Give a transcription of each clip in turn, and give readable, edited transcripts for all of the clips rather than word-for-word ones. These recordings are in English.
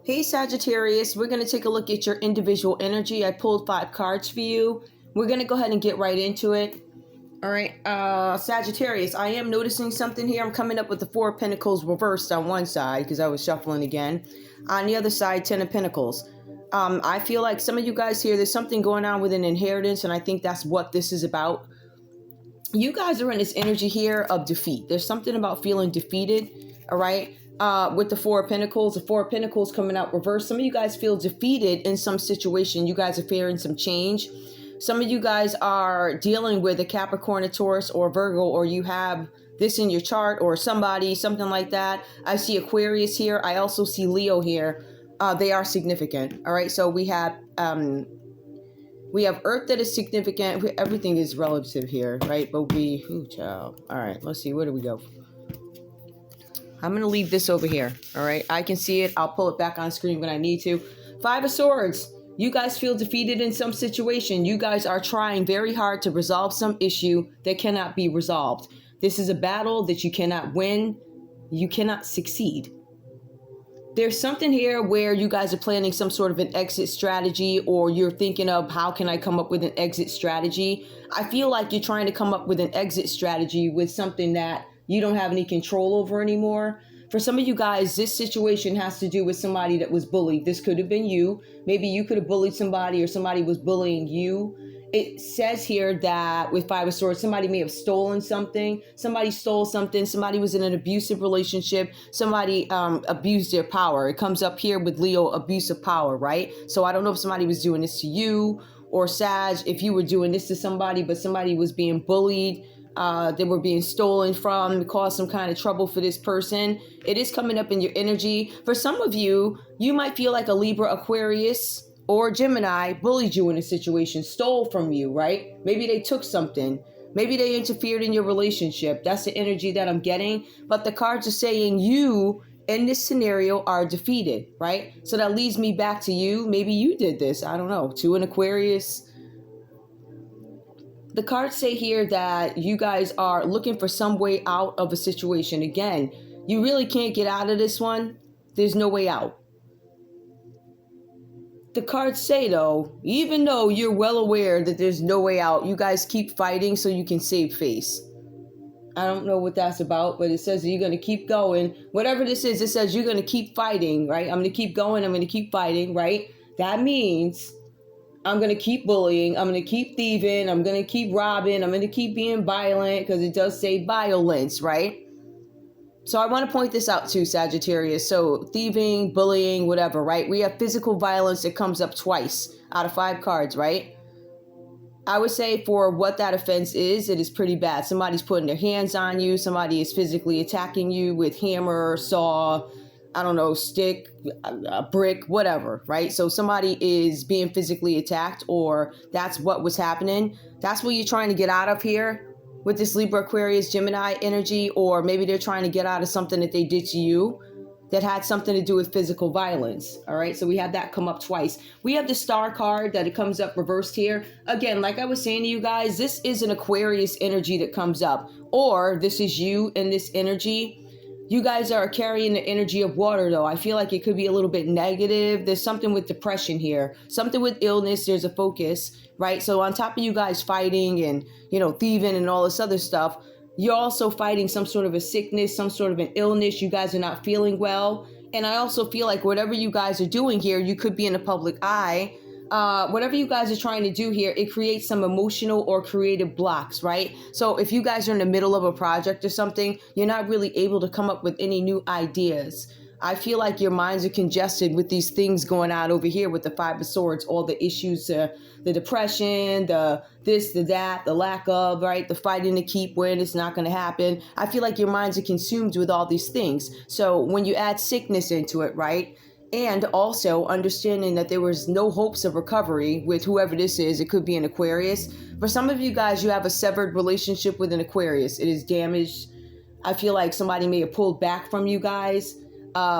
Hey Sagittarius, we're going to take a look at your individual energy. I pulled 5 cards for you. We're going to go ahead and get right into it. All right, Sagittarius, I am noticing something here. I'm coming up with the 4 of Pentacles reversed on one side because I was shuffling again. On the other side, 10 of Pentacles. I feel like some of you guys here, there's something going on with an inheritance, and I think that's what this is about. You guys are in this energy here of defeat. There's something about feeling defeated, all right? With the 4 of Pentacles, the 4 of Pentacles coming out reversed. Some of you guys feel defeated in some situation. You guys are fearing some change. Some of you guys are dealing with a Capricorn, a Taurus, or Virgo, or you have this in your chart, or somebody, something like that. I see Aquarius here. I also see Leo here. They are significant. All right, so we have Earth that is significant. Everything is relative here, right? But child. All right, let's see. Where do we go? I'm going to leave this over here. All right, I can see it. I'll pull it back on screen when I need to. 5 of Swords. You guys feel defeated in some situation. You guys are trying very hard to resolve some issue that cannot be resolved. This is a battle that you cannot win. You cannot succeed. There's something here where you guys are planning some sort of an exit strategy, or you're thinking of how can I come up with an exit strategy. I feel like you're trying to come up with an exit strategy with something that you don't have any control over anymore. For some of you guys, this situation has to do with somebody that was bullied. This could have been you. Maybe you could have bullied somebody, or somebody was bullying you. It says here that with 5 of Swords, somebody may have stolen something. Somebody stole something. Somebody was in an abusive relationship. Somebody abused their power. It comes up here with Leo, abuse of power, right? So I don't know if somebody was doing this to you, or Sag, if you were doing this to somebody, but somebody was being bullied. They were being stolen from, caused some kind of trouble for this person. It is coming up in your energy. For some of you, you might feel like a Libra, Aquarius, or Gemini bullied you in a situation, stole from you, right? Maybe they took something. Maybe they interfered in your relationship. That's the energy that I'm getting. But the cards are saying you, in this scenario, are defeated, right? So that leads me back to you. Maybe you did this. I don't know. 2 in Aquarius. The cards say here that you guys are looking for some way out of a situation. Again, you really can't get out of this one. There's no way out. The cards say, though, even though you're well aware that there's no way out, you guys keep fighting so you can save face. I don't know what that's about, but it says that you're going to keep going. Whatever this is, it says you're going to keep fighting, right? I'm going to keep going. I'm going to keep fighting, right? That means I'm going to keep bullying. I'm going to keep thieving. I'm going to keep robbing. I'm going to keep being violent, because it does say violence, right? So I want to point this out too, Sagittarius. So thieving, bullying, whatever, right? We have physical violence that comes up twice out of 5 cards, right? I would say for what that offense is, it is pretty bad. Somebody's putting their hands on you. Somebody is physically attacking you with hammer, saw, I don't know, stick, a brick, whatever, right? So somebody is being physically attacked, or that's what was happening. That's what you're trying to get out of here with this Libra, Aquarius, Gemini energy, or maybe they're trying to get out of something that they did to you that had something to do with physical violence. All right, so we have that come up twice. We have the Star card that it comes up reversed here. Again, like I was saying to you guys, this is an Aquarius energy that comes up, or this is you in this energy. You guys are carrying the energy of water, though. I feel like it could be a little bit negative. There's something with depression here, something with illness. There's a focus, right? So on top of you guys fighting and, thieving and all this other stuff, you're also fighting some sort of a sickness, some sort of an illness. You guys are not feeling well. And I also feel like whatever you guys are doing here, you could be in the public eye. Whatever you guys are trying to do here, it creates some emotional or creative blocks, right? So if you guys are in the middle of a project or something, you're not really able to come up with any new ideas. I feel like your minds are congested with these things going on over here with the 5 of Swords, all the issues, the depression, the this, the that, the lack of, right? The fighting to keep when it's not going to happen. I feel like your minds are consumed with all these things. So when you add sickness into it, right? And also understanding that there was no hopes of recovery with whoever this is. It could be an Aquarius. For some of you guys, you have a severed relationship with an Aquarius. It is damaged. I feel like somebody may have pulled back from you guys.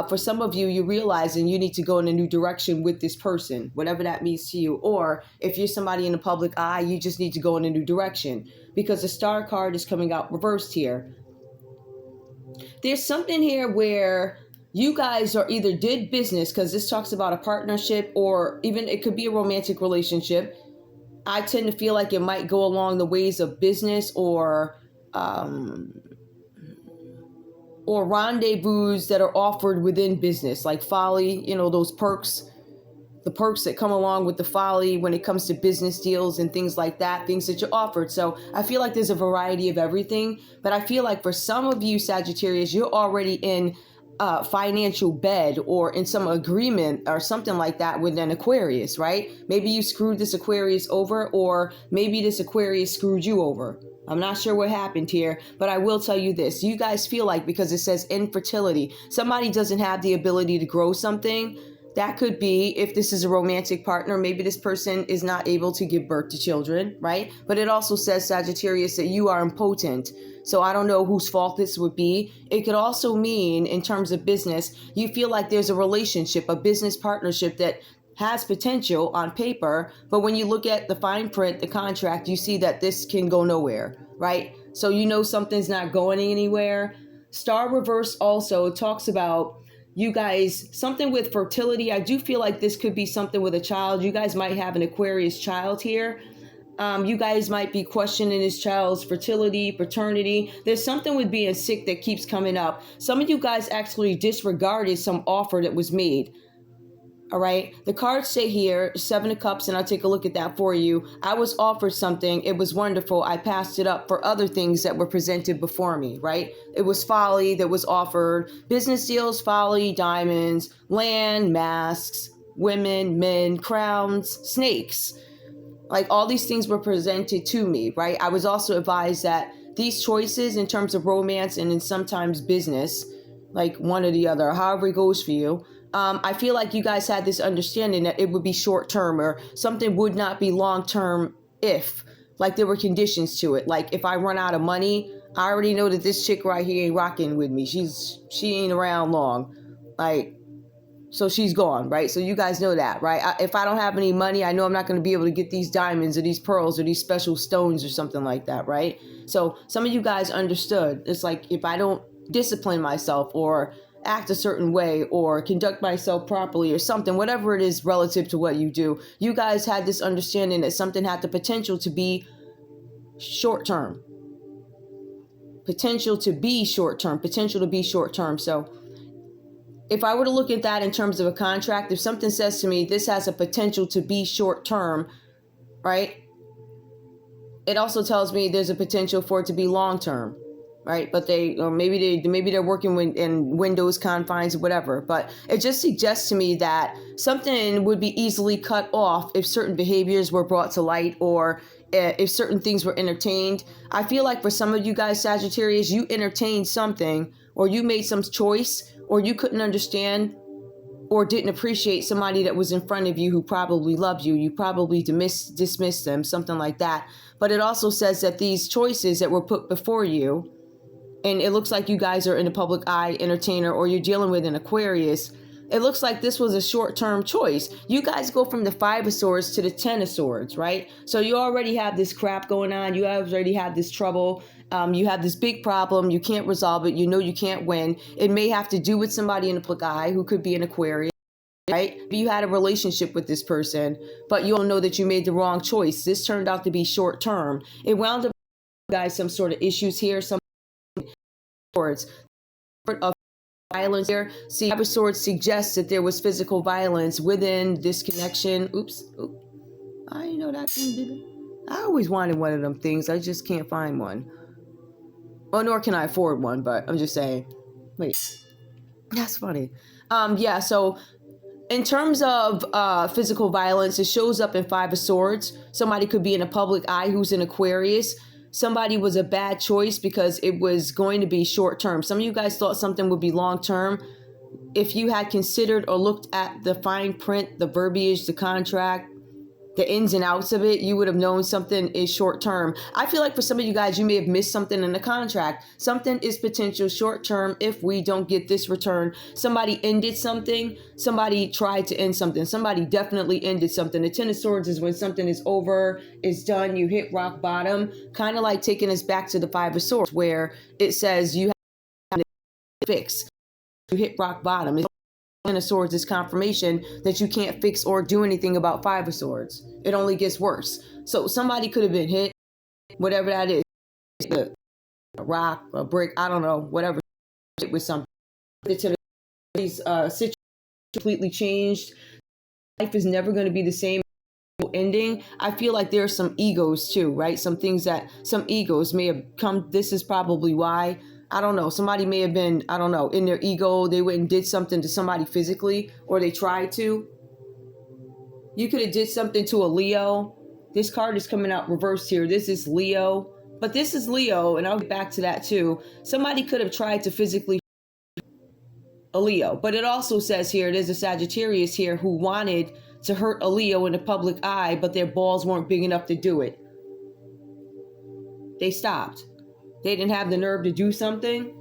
For some of you, you're realizing you need to go in a new direction with this person, whatever that means to you. Or if you're somebody in the public eye, you just need to go in a new direction, because the Star card is coming out reversed here. There's something here where you guys are either did business, because this talks about a partnership, or even it could be a romantic relationship. I tend to feel like it might go along the ways of business, or rendezvous that are offered within business, like folly, those perks, the perks that come along with the folly when it comes to business deals and things like that, things that you're offered. So I feel like there's a variety of everything, but I feel like for some of you Sagittarius, you're already in financial bed or in some agreement or something like that with an Aquarius, right? Maybe you screwed this Aquarius over, or maybe this Aquarius screwed you over. I'm not sure what happened here, but I will tell you this. You guys feel like, because it says infertility, somebody doesn't have the ability to grow something. That could be, if this is a romantic partner, maybe this person is not able to give birth to children, right? But it also says, Sagittarius, that you are impotent. So I don't know whose fault this would be. It could also mean, in terms of business, you feel like there's a relationship, a business partnership that has potential on paper, but when you look at the fine print, the contract, you see that this can go nowhere, right? So something's not going anywhere. Star reverse also talks about you guys, something with fertility. I do feel like this could be something with a child. You guys might have an Aquarius child here. You guys might be questioning this child's fertility, paternity. There's something with being sick that keeps coming up. Some of you guys actually disregarded some offer that was made. All right. The cards say here, 7 of Cups, and I'll take a look at that for you. I was offered something. It was wonderful. I passed it up for other things that were presented before me, right? It was folly that was offered. Business deals, folly, diamonds, land, masks, women, men, crowns, snakes. Like all these things were presented to me, right? I was also advised that these choices in terms of romance and in sometimes business, like one or the other, however it goes for you, I feel like you guys had this understanding that it would be short term, or something would not be long term, if like there were conditions to it. Like if I run out of money, I already know that this chick right here ain't rocking with me. She ain't around long. So she's gone, right? So you guys know that, right? If I don't have any money, I know I'm not going to be able to get these diamonds or these pearls or these special stones or something like that, right? So some of you guys understood. It's like, if I don't discipline myself or act a certain way or conduct myself properly or something, whatever it is relative to what you do, you guys had this understanding that something had the potential to be short term. Potential to be short term. So if I were to look at that in terms of a contract, if something says to me, this has a potential to be short term, right? It also tells me there's a potential for it to be long term, right? But maybe they're working in Windows confines or whatever. But it just suggests to me that something would be easily cut off if certain behaviors were brought to light, or if certain things were entertained. I feel like for some of you guys, Sagittarius, you entertained something, or you made some choice, or you couldn't understand or didn't appreciate somebody that was in front of you who probably loved you. You probably dismissed them, something like that. But it also says that these choices that were put before you, and it looks like you guys are in the public eye entertainer, or you're dealing with an Aquarius, it looks like this was a short-term choice. You guys go from the 5 of Swords to the 10 of Swords, right? So you already have this crap going on. You already have this trouble. You have this big problem. You can't resolve it. You know you can't win. It may have to do with somebody in the public eye who could be an Aquarius, right? You had a relationship with this person, but you all know that you made the wrong choice. This turned out to be short-term. It wound up, guys, some sort of issues here, some swords of violence here. See, 5 of Swords suggests that there was physical violence within this connection. Oops. I know that thing did it. I always wanted one of them things. I just can't find one. Well, nor can I afford one, but I'm just saying. Wait. That's funny. Yeah, so in terms of physical violence, it shows up in 5 of Swords. Somebody could be in a public eye who's an Aquarius. Somebody was a bad choice because it was going to be short term. Some of you guys thought something would be long term. If you had considered or looked at the fine print, the verbiage, the contract, the ins and outs of it, you would have known something is short term. I feel like for some of you guys, you may have missed something in the contract. Something is potential short term if we don't get this return. Somebody ended something. Somebody tried to end something. Somebody definitely ended something. The 10 of Swords is when something is over, it's done, you hit rock bottom. Kind of like taking us back to the 5 of Swords, where it says you have to fix. you hit rock bottom. Ten of Swords is confirmation that you can't fix or do anything about Five of Swords. It only gets worse. So somebody could have been hit, whatever that is, a rock, a brick, I don't know, whatever, with something. These situations completely changed. Life is never going to be the same ending. I feel like there's some egos too, right? Some egos may have come. This is probably why. I don't know. Somebody may have been, I don't know, in their ego. They went and did something to somebody physically, or they tried to. You could have did something to a Leo. This card is coming out reversed here. This is Leo. But this is Leo, and I'll get back to that too. Somebody could have tried to physically a Leo. But it also says here, there's a Sagittarius here who wanted to hurt a Leo in the public eye, but their balls weren't big enough to do it. They stopped. They didn't have the nerve to do something.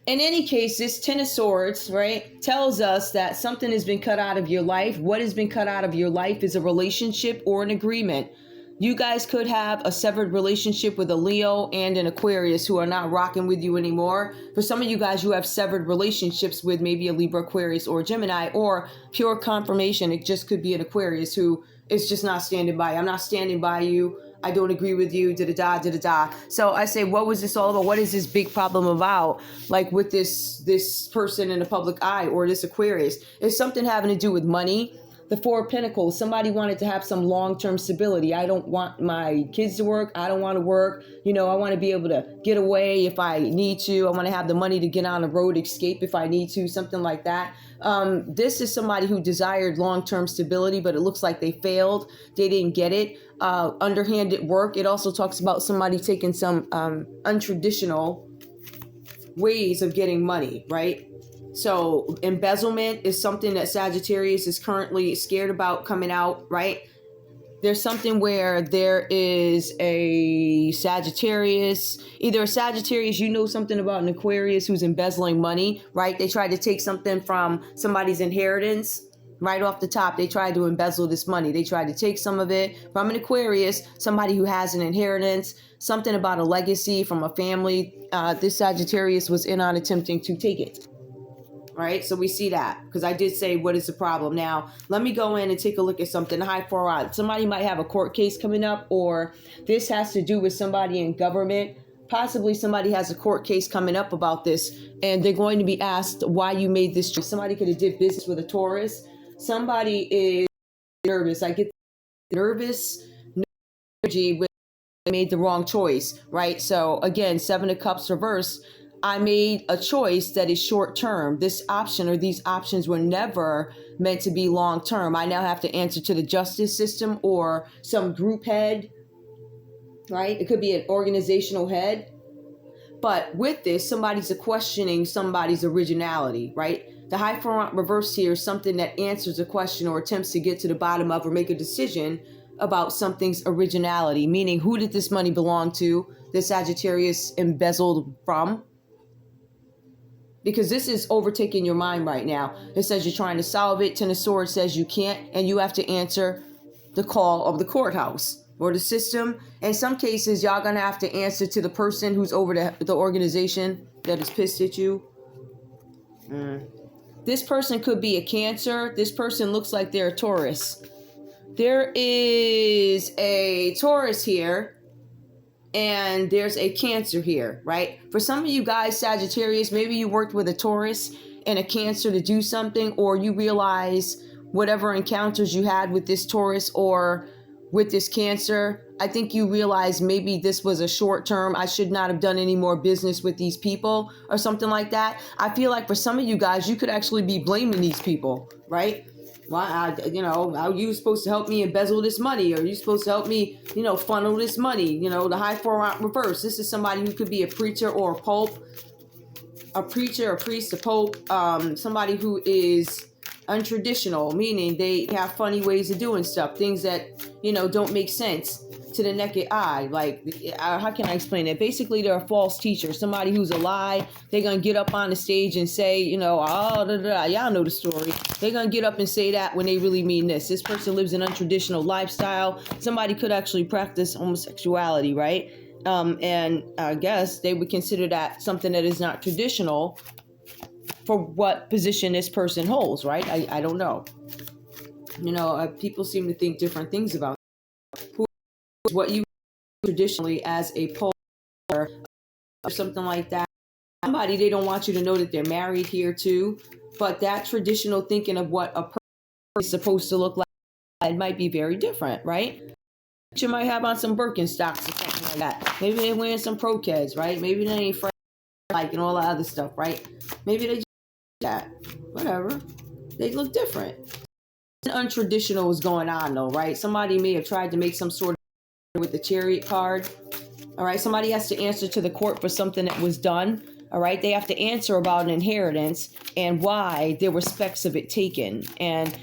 In any case, this Ten of Swords, right, tells us that something has been cut out of your life. What has been cut out of your life is a relationship or an agreement. You guys could have a severed relationship with a Leo and an Aquarius who are not rocking with you anymore. For some of you guys, you have severed relationships with maybe a Libra, Aquarius, or Gemini, or pure confirmation. It just could be an Aquarius who is just not standing by. I'm not standing by you. I don't agree with you, da-da-da, da-da-da. So I say, what was this all about? What is this big problem about? Like with this person in the public eye or this Aquarius? It's something having to do with money. The Four of Pentacles, somebody wanted to have some long-term stability. I don't want my kids to work. I don't want to work. You know, I want to be able to get away if I need to. I want to have the money to get on the road, escape if I need to, something like that. This is somebody who desired long-term stability, but it looks like they failed. They didn't get it. Underhanded work. It also talks about somebody taking some untraditional ways of getting money, right? So embezzlement is something that Sagittarius is currently scared about coming out, right? There's something where there is a Sagittarius, either a Sagittarius, you know something about an Aquarius who's embezzling money, right? They tried to take something from somebody's inheritance. Right off the top, they tried to embezzle this money. They tried to take some of it from an Aquarius, somebody who has an inheritance, something about a legacy from a family. This Sagittarius was in on attempting to take it. Right, so we see that because I did say, what is the problem? Now, let me go in and take a look at something. High four odds. Somebody might have a court case coming up, or this has to do with somebody in government. Possibly somebody has a court case coming up about this, and they're going to be asked why you made this choice. Somebody could have did business with a Taurus. Somebody is nervous. I get nervous energy when they made the wrong choice, right? So again, Seven of Cups reverse. I made a choice that is short term. This option or these options were never meant to be long term. I now have to answer to the justice system or some group head, right? It could be an organizational head. But with this, somebody's questioning somebody's originality, right? The High Front reverse here is something that answers a question or attempts to get to the bottom of or make a decision about something's originality, meaning who did this money belong to? This Sagittarius embezzled from? Because this is overtaking your mind right now. It says you're trying to solve it. Ten of Swords says you can't, and you have to answer the call of the courthouse or the system. In some cases, y'all gonna have to answer to the person who's over the organization that is pissed at you. This person could be a Cancer. This person looks like they're a Taurus. There is a Taurus here. And there's a Cancer here, right? For some of you guys, Sagittarius, maybe you worked with a Taurus and a Cancer to do something, or you realize whatever encounters you had with this Taurus or with this Cancer, I think you realize maybe this was a short term. I should not have done any more business with these people or something like that. I feel like for some of you guys, you could actually be blaming these people, right? Well, are you supposed to help me embezzle this money? Or are you supposed to help me, funnel this money? The High Four out reverse. This is somebody who could be a preacher or a pope. A preacher, a priest, a pope. Somebody who is untraditional, meaning they have funny ways of doing stuff. Things that, don't make sense to the naked eye. Like, how can I explain it? Basically, they're a false teacher. Somebody who's a lie. They're going to get up on the stage and say, y'all know the story. They're going to get up and say that when they really mean this. This person lives an untraditional lifestyle. Somebody could actually practice homosexuality, right? And I guess they would consider that something that is not traditional for what position this person holds, right? I don't know. People seem to think different things about who is what you traditionally as a pole or something like that. Somebody, they don't want you to know that they're married here too, but that traditional thinking of what a person is supposed to look like, it might be very different, right? You might have on some Birkenstocks or something like that. Maybe they're wearing some Pro-Keds, right? Maybe they ain't fresh like and all that other stuff, right? Maybe they just that. Whatever. They look different. Untraditional is going on though, right? Somebody may have tried to make some sort of with the Chariot card. All right. Somebody has to answer to the court for something that was done. All right. They have to answer about an inheritance and why there were specks of it taken. And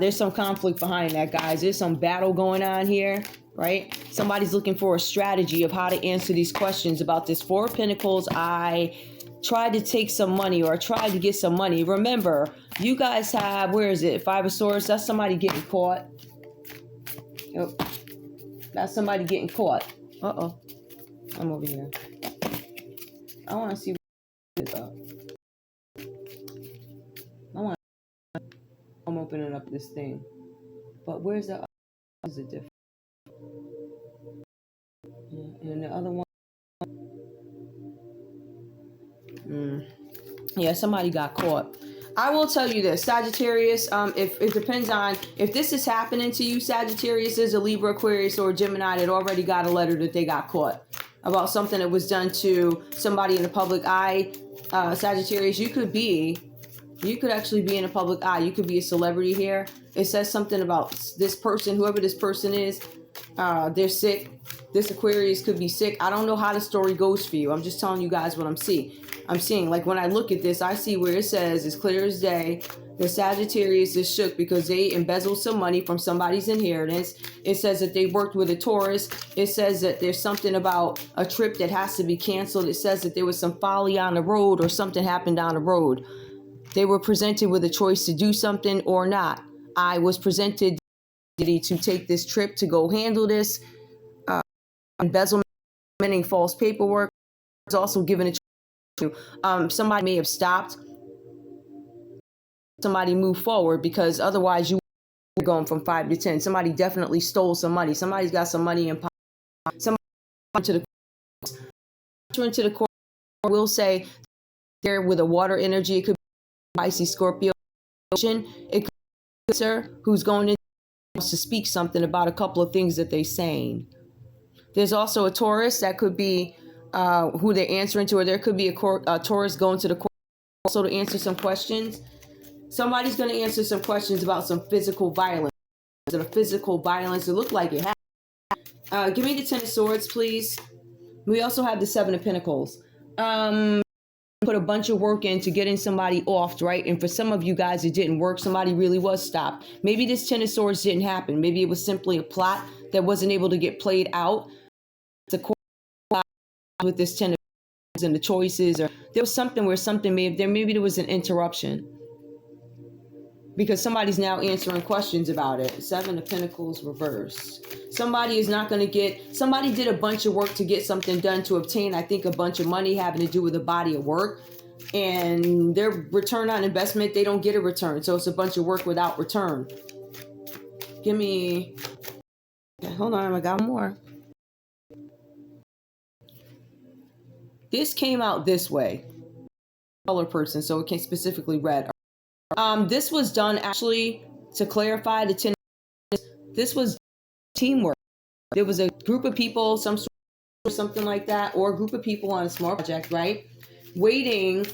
there's some conflict behind that, guys. There's some battle going on here, right? Somebody's looking for a strategy of how to answer these questions about this Four of Pentacles. I tried to take some money, or tried to get some money. Remember, you guys have, where is it? Five of Swords. That's somebody getting caught. Yep. That's somebody getting caught. Uh-oh. I'm over here. I want to see what is up. I'm opening up this thing. But where's the other? Is it different? Yeah, and the other one. Yeah, somebody got caught. I will tell you this, Sagittarius, if it depends on if this is happening to you, Sagittarius, is a Libra, Aquarius, or Gemini that already got a letter that they got caught about something that was done to somebody in the public eye. Sagittarius, you could actually be in the public eye. You could be a celebrity here. It says something about this person, whoever this person is, they're sick. This Aquarius could be sick. I don't know how the story goes for you. I'm just telling you guys what I'm seeing. Like when I look at this, I see where it says, as clear as day, the Sagittarius is shook because they embezzled some money from somebody's inheritance. It says that they worked with a Taurus. It says that there's something about a trip that has to be canceled. It says that there was some folly on the road or something happened down the road. They were presented with a choice to do something or not. I was presented to take this trip to go handle this. Embezzlement, false paperwork. Was also given a choice to. Somebody may have stopped. Somebody moved forward because otherwise you were going from 5 to 10. Somebody definitely stole some money. Somebody's got some money in pocket. Somebody into the court will say there with a water energy. It could be Pisces, Scorpio. It could be sir who's going in to speak something about a couple of things that they're saying. There's also a Taurus that could be who they're answering to, or there could be a Taurus going to the court also to answer some questions. Somebody's going to answer some questions about some physical violence. The physical violence, it looked like it happened. Give me the Ten of Swords, please. We also have the Seven of Pentacles. Put a bunch of work into getting somebody off, right? And for some of you guys, it didn't work. Somebody really was stopped. Maybe this Ten of Swords didn't happen. Maybe it was simply a plot that wasn't able to get played out. The court with this Ten of Swords and the choices, or there was something where something maybe there was an interruption because somebody's now answering questions about it. Seven of Pentacles reversed. Somebody is not going to get, somebody did a bunch of work to get something done to obtain, I think, a bunch of money having to do with a body of work. And their return on investment, they don't get a return. So it's a bunch of work without return. Give me, hold on, I got more. This came out this way. Color person, so it came specifically red. This was done actually to clarify the 10. This was teamwork. There was a group of people, some sort of something like that, or a group of people on a small project, right? Waiting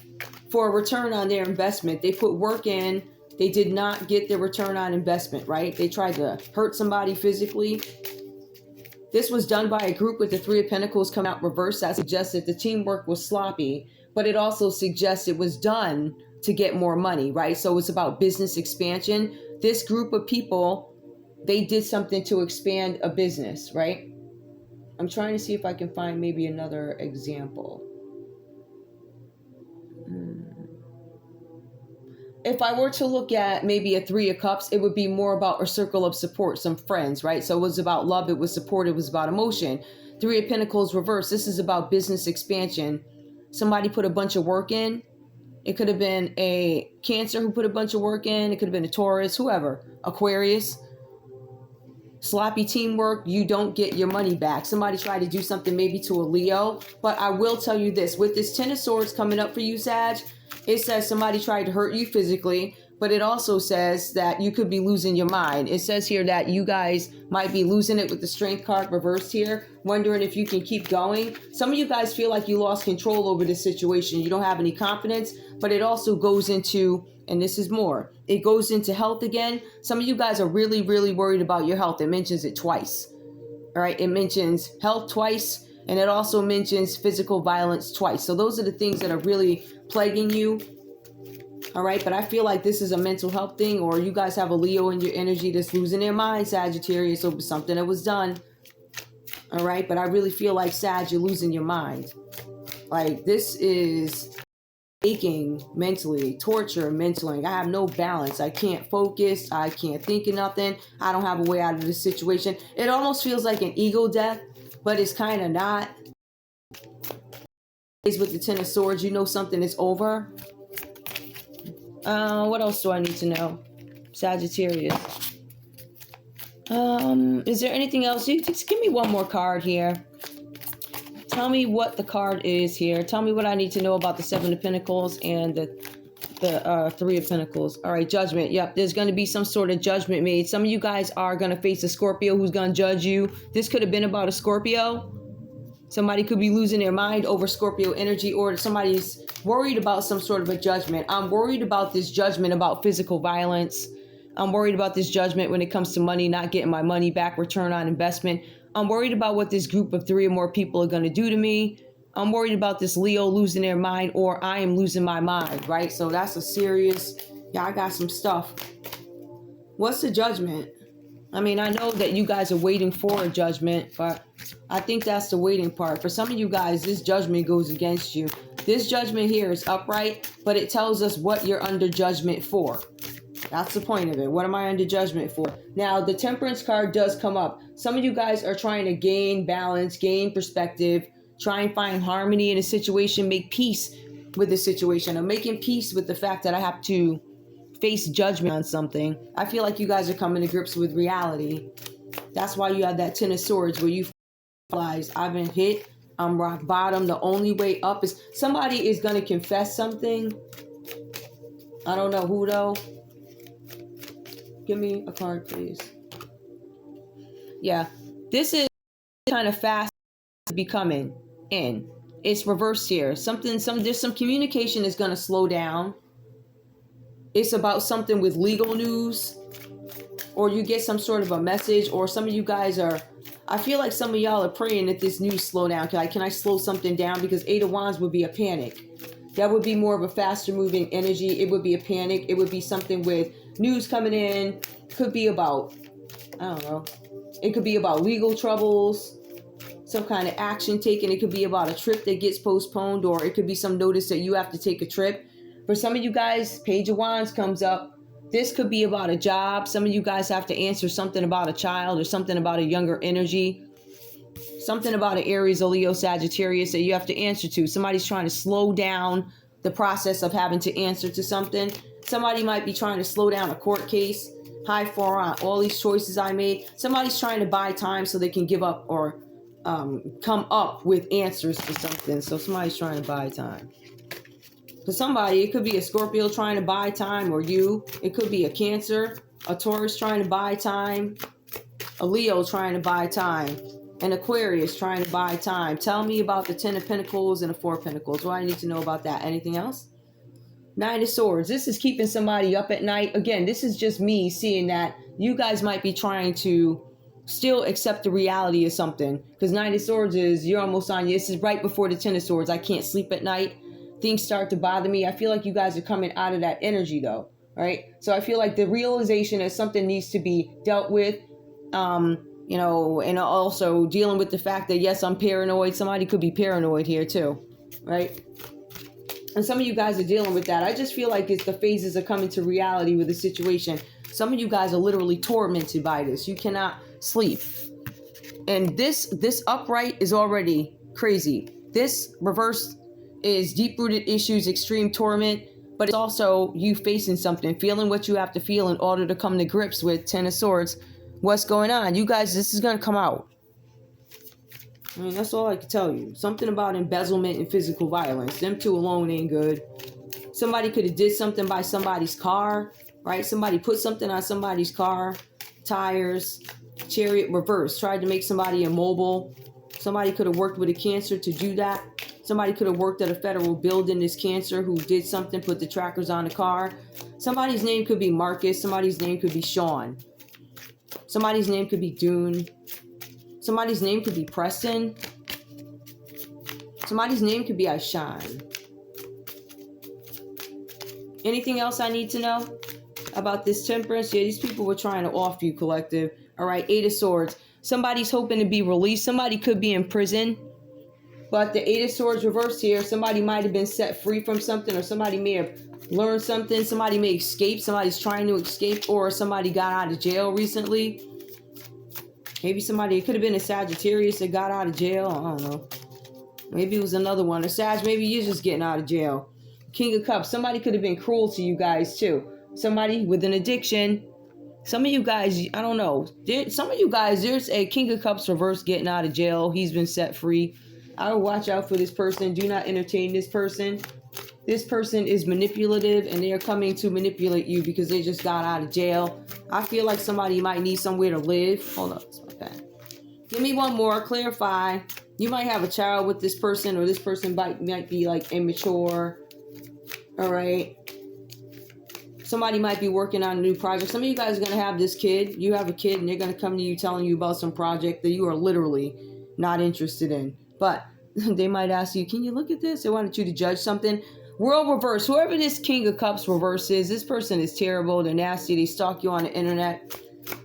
for a return on their investment. They put work in. They did not get the return on investment, right? They tried to hurt somebody physically. This was done by a group with the Three of Pentacles coming out reversed. That suggests that the teamwork was sloppy, but it also suggests it was done to get more money, right? So it's about business expansion. This group of people, they did something to expand a business, right? I'm trying to see if I can find maybe another example. If I were to look at maybe a Three of Cups, it would be more about a circle of support, some friends, right? So it was about love, it was support, it was about emotion. Three of Pentacles reverse. This is about business expansion. Somebody put a bunch of work in. It could have been a Cancer who put a bunch of work in. It could have been a Taurus, whoever. Aquarius. Sloppy teamwork, you don't get your money back. Somebody tried to do something maybe to a Leo. But I will tell you this. With this Ten of Swords coming up for you, Sag, it says somebody tried to hurt you physically. But it also says that you could be losing your mind. It says here that you guys might be losing it with the Strength card reversed here. Wondering if you can keep going. Some of you guys feel like you lost control over this situation. You don't have any confidence. But it also goes into, and this is more, it goes into health again. Some of you guys are really, really worried about your health. It mentions it twice. All right. It mentions health twice. And it also mentions physical violence twice. So those are the things that are really plaguing you. All right, but I feel like this is a mental health thing, or you guys have a Leo in your energy that's losing their mind, Sagittarius, over something that was done. All right, but I really feel like, Sag, you're losing your mind. Like, this is aching mentally, torture mentally. I have no balance. I can't focus. I can't think of nothing. I don't have a way out of this situation. It almost feels like an ego death, but it's kind of not. With the Ten of Swords, you know something is over. What else do I need to know? Sagittarius. Is there anything else? You just give me one more card here. Tell me what the card is here. Tell me what I need to know about the Seven of Pentacles and the Three of Pentacles. All right, judgment. Yep, there's going to be some sort of judgment made. Some of you guys are going to face a Scorpio who's going to judge you. This could have been about a Scorpio. Somebody could be losing their mind over Scorpio energy, or somebody's worried about some sort of a judgment. I'm worried about this judgment about physical violence. I'm worried about this judgment when it comes to money, not getting my money back, return on investment. I'm worried about what this group of 3 or more people are going to do to me. I'm worried about this Leo losing their mind, or I am losing my mind, right? So that's a serious, yeah, I got some stuff. What's the judgment? I mean, I know that you guys are waiting for a judgment, but I think that's the waiting part. For some of you guys, this judgment goes against you. This judgment here is upright, but it tells us what you're under judgment for. That's the point of it. What am I under judgment for? Now, the Temperance card does come up. Some of you guys are trying to gain balance, gain perspective, try and find harmony in a situation, make peace with the situation. I'm making peace with the fact that I have to face judgment on something. I feel like you guys are coming to grips with reality. That's why you have that Ten of Swords where you realize I've been hit. I'm rock bottom. The only way up is somebody is going to confess something. I don't know who though. Give me a card, please. Yeah, this is kind of fast becoming in. It's reversed here. There's some communication is going to slow down. It's about something with legal news, or you get some sort of a message, or some of you guys are, I feel like some of y'all are praying that this news slow down. Can I slow something down? Because Eight of Wands would be a panic. That would be more of a faster moving energy. It would be a panic. It would be something with news coming in. Could be about, I don't know. It could be about legal troubles, some kind of action taken. It could be about a trip that gets postponed, or it could be some notice that you have to take a trip. For some of you guys, Page of Wands comes up. This could be about a job. Some of you guys have to answer something about a child or something about a younger energy. Something about an Aries, a Leo, Sagittarius that you have to answer to. Somebody's trying to slow down the process of having to answer to something. Somebody might be trying to slow down a court case. High 4 on all these choices I made. Somebody's trying to buy time so they can give up or come up with answers to something. So somebody's trying to buy time. For somebody, it could be a Scorpio trying to buy time, or you. It could be a Cancer, a Taurus trying to buy time, a Leo trying to buy time, an Aquarius trying to buy time. Tell me about the Ten of Pentacles and the Four of Pentacles. What do I need to know about that? Anything else? Nine of Swords. This is keeping somebody up at night. Again, this is just me seeing that you guys might be trying to still accept the reality of something. Because Nine of Swords is, you're almost on, this is right before the Ten of Swords. I can't sleep at night. Things start to bother me. I feel like you guys are coming out of that energy though, right? So I feel like the realization that something needs to be dealt with, you know, and also dealing with the fact that, yes, I'm paranoid. Somebody could be paranoid here too, right? And some of you guys are dealing with that. I just feel like it's the phases are coming to reality with the situation. Some of you guys are literally tormented by this. You cannot sleep. And this upright is already crazy. This reverse is deep-rooted issues, extreme torment, but it's also you facing something, feeling what you have to feel in order to come to grips with Ten of Swords. What's going on? You guys, this is going to come out. I mean, that's all I can tell you. Something about embezzlement and physical violence. Them two alone ain't good. Somebody could have did something by somebody's car, right? Somebody put something on somebody's car, tires, chariot reverse, tried to make somebody immobile. Somebody could have worked with a Cancer to do that. Somebody could have worked at a federal building, this Cancer, who did something, put the trackers on the car. Somebody's name could be Marcus. Somebody's name could be Sean. Somebody's name could be Dune. Somebody's name could be Preston. Somebody's name could be Aishan. Anything else I need to know about this Temperance? Yeah, these people were trying to off you, collective. All right, Eight of Swords. Somebody's hoping to be released. Somebody could be in prison. But the Eight of Swords reversed here. Somebody might have been set free from something, or somebody may have learned something. Somebody may escape. Somebody's trying to escape, or somebody got out of jail recently. Maybe somebody, it could have been a Sagittarius that got out of jail. I don't know. Maybe it was another one. A Sag, maybe you're just getting out of jail. King of Cups. Somebody could have been cruel to you guys too. Somebody with an addiction. Some of you guys, I don't know. Some of you guys, there's a King of Cups reverse getting out of jail. He's been set free. I would watch out for this person. Do not entertain this person. This person is manipulative, and they are coming to manipulate you because they just got out of jail. I feel like somebody might need somewhere to live. Hold up. It's my bad. Give me one more. Clarify. You might have a child with this person, or this person might be like immature. All right. Somebody might be working on a new project. Some of you guys are going to have this kid. You have a kid, and they're going to come to you telling you about some project that you are literally not interested in. But they might ask you, can you look at this? They wanted you to judge something. World reverse. Whoever this King of Cups reverse is, this person is terrible. They're nasty. They stalk you on the internet.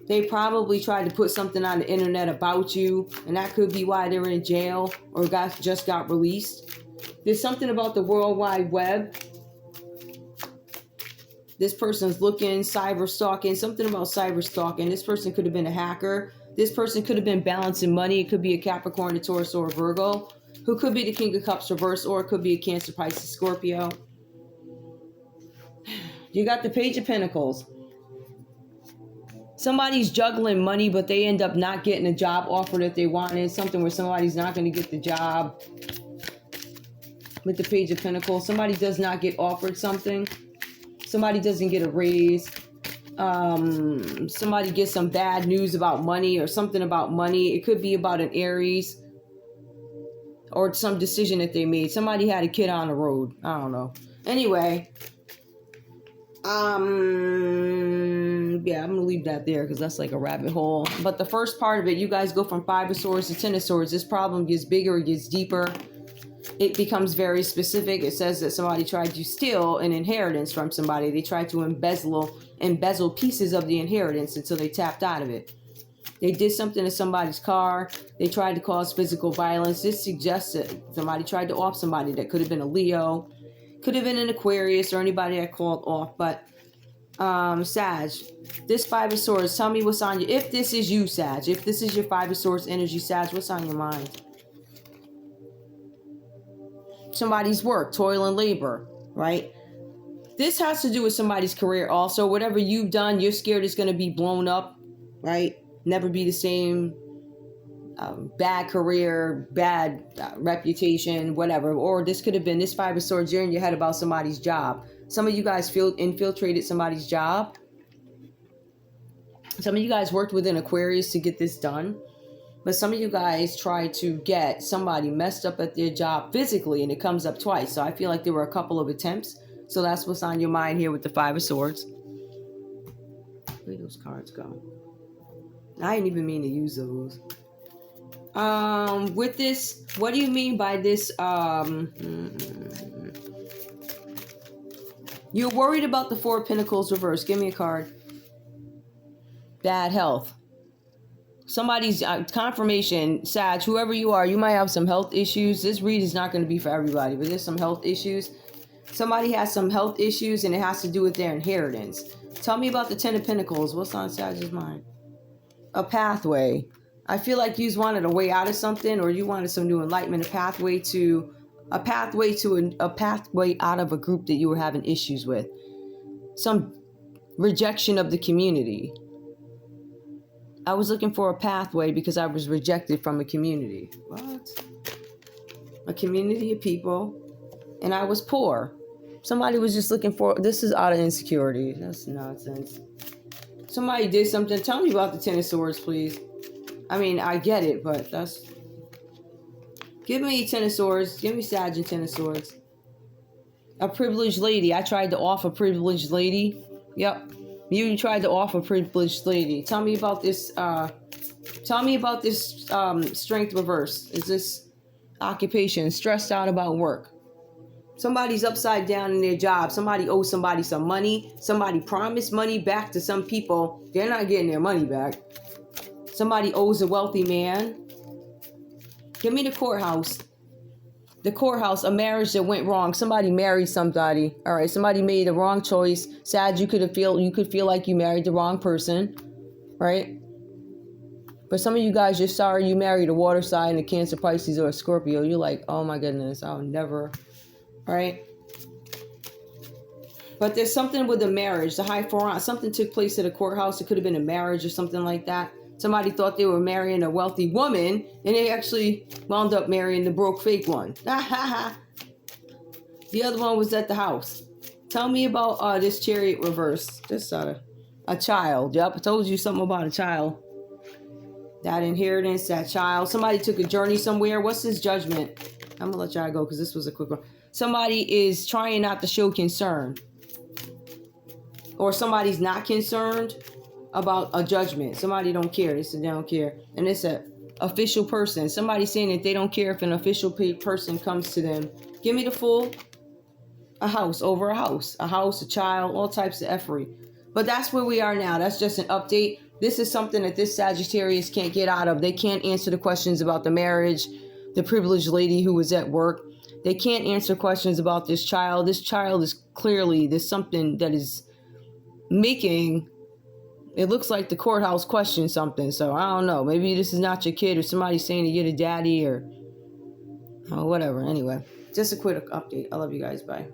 They probably tried to put something on the internet about you, and that could be why they're in jail or just got released. There's something about the World Wide Web. This person's looking, cyber stalking, something about cyber stalking. This person could have been a hacker. This person could have been balancing money. It could be a Capricorn, a Taurus, or a Virgo, who could be the King of Cups reverse, or it could be a Cancer, Pisces, Scorpio. You got the Page of Pentacles. Somebody's juggling money, but they end up not getting a job offer that they wanted. Something where somebody's not going to get the job. With the Page of Pentacles, somebody does not get offered something. Somebody doesn't get a raise. Somebody gets some bad news about money or something about money. It could be about an Aries or some decision that they made. Somebody had a kid on the road. I don't know. Anyway, yeah, I'm gonna leave that there because that's like a rabbit hole. But the first part of it, you guys go from Five of Swords to Ten of Swords. This problem gets bigger, it gets deeper. It becomes very specific. It says that somebody tried to steal an inheritance from somebody. They tried to embezzle pieces of the inheritance until they tapped out of it. They did something to somebody's car. They tried to cause physical violence. This suggests that somebody tried to off somebody. That could have been a Leo, could have been an Aquarius, or anybody that called off. But Sag, this Five of Swords, tell me what's on you. If this is you, Sag, if this is your Five of Swords energy, Sag, what's on your mind? Somebody's work, toil and labor, right? This has to do with somebody's career also. Whatever you've done, you're scared it's going to be blown up, right? Never be the same. Bad career, bad reputation, whatever. Or this could have been this Five of Swords, you're in your head about somebody's job. Some of you guys infiltrated somebody's job. Some of you guys worked with an Aquarius to get this done. But some of you guys try to get somebody messed up at their job physically, and it comes up twice. So I feel like there were a couple of attempts. So that's what's on your mind here with the Five of Swords. Where those cards go? I didn't even mean to use those. With this, what do you mean by this? You're worried about the Four of Pentacles reverse. Give me a card. Bad health. Somebody's confirmation, Sag, whoever you are, you might have some health issues. This read is not going to be for everybody, but there's some health issues. Somebody has some health issues, and it has to do with their inheritance. Tell me about the Ten of Pentacles. What's on Sag's mind? A pathway. I feel like you wanted a way out of something, or you wanted some new enlightenment, a pathway out of a group that you were having issues with. Some rejection of the community. I was looking for a pathway because I was rejected from a community. What? A community of people, and I was poor. Somebody was just looking for, this is out of insecurity. That's nonsense. Somebody did something. Tell me about the Ten of Swords, please. I mean, I get it, but that's... Give me Ten of Swords. Give me Sag and Ten of Swords. A privileged lady. I tried to offer privileged lady. Yep. You tried to offer privileged lady. Tell me about this, strength reverse. Is this occupation? Stressed out about work. Somebody's upside down in their job. Somebody owes somebody some money. Somebody promised money back to some people. They're not getting their money back. Somebody owes a wealthy man. Give me the courthouse. The courthouse, a marriage that went wrong. Somebody married somebody. All right, somebody made the wrong choice. Sad, you could feel like you married the wrong person, right? But some of you guys, you're sorry you married a water sign, a Cancer, Pisces, or a Scorpio. You're like, oh my goodness, I'll never, all right? But there's something with the marriage, the high forearm. Something took place at a courthouse. It could have been a marriage or something like that. Somebody thought they were marrying a wealthy woman, and they actually wound up marrying the broke fake one. The other one was at the house. Tell me about this Chariot reverse. Just a child. Yep, I told you something about a child. That inheritance, that child. Somebody took a journey somewhere. What's this judgment? I'm going to let y'all go because this was a quick one. Somebody is trying not to show concern. Or somebody's not concerned about a judgment. Somebody don't care. They said they don't care. And it's a official person. Somebody saying that they don't care if an official person comes to them. Give me the full. A house over a house. A house, a child, all types of effery. But that's where we are now. That's just an update. This is something that this Sagittarius can't get out of. They can't answer the questions about the marriage, the privileged lady who was at work. They can't answer questions about this child. This child is clearly, there's something that is making... It looks like the courthouse questioned something, so I don't know. Maybe this is not your kid, or somebody saying to get a daddy, or whatever. Anyway, just a quick update. I love you guys. Bye.